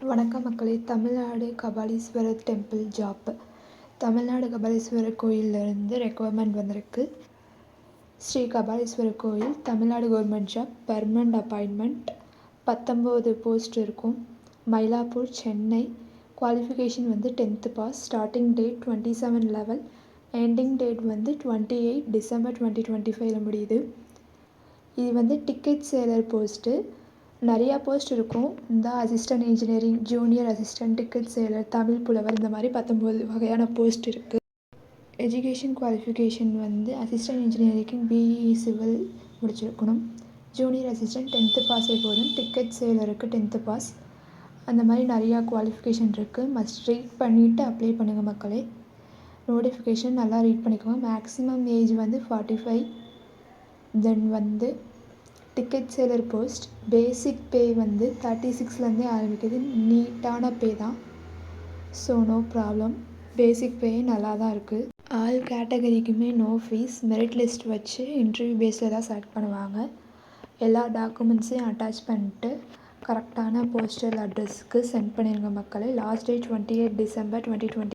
வணக்கம் மக்களே. Tamil Nadu Kapaleeswarar temple job. Tamil Nadu Kapaleeswarar கோயிலிருந்து ரெக்குவயர்மெண்ட் வந்திருக்கு. ஸ்ரீ கபாலீஸ்வரர் கோயில், Tamil Nadu government job, permanent appointment. 19 post இருக்கும். Mylapore, Chennai. Qualification 10th pass. Starting date 27/11, ending date 28 December 2025 முடியுது. இது டிக்கெட் சேலர் போஸ்ட்டு. நிறையா போஸ்ட் இருக்கும். இந்த assistant engineering, junior assistant, ticket seller, Tamil புலவர், இந்த மாதிரி 19 வகையான போஸ்ட் இருக்குது. எஜுகேஷன் குவாலிஃபிகேஷன் அசிஸ்டன்ட் இன்ஜினியரிங்க்கு பிஇ சிவில் முடிச்சிருக்கணும். ஜூனியர் அசிஸ்டன்ட் 10th பாஸே போதும். டிக்கெட் சேலருக்கு 10th பாஸ். அந்த மாதிரி நிறையா குவாலிஃபிகேஷன் இருக்குது. மஸ்ட் ரீட் பண்ணிவிட்டு அப்ளை பண்ணுங்கள் மக்களே. நோட்டிஃபிகேஷன் நல்லா ரீட் பண்ணிக்கோங்க. Maximum age 45. Then ticket seller post basic pay 36லேருந்தே ஆரம்பிக்குது. நீட்டான பே தான். So no problem. Basic pay நல்லா தான் இருக்குது. ஆல் கேட்டகரிக்குமே நோ ஃபீஸ். மெரிட் லிஸ்ட் வச்சு இன்டர்வியூ பேஸில் தான் செலக்ட் பண்ணுவாங்க. எல்லா டாக்குமெண்ட்ஸையும் அட்டாச் பண்ணிட்டு கரெக்டான போஸ்டல் அட்ரஸ்க்கு சென்ட் பண்ணிடுங்க மக்களே. Last date 28 December 2020.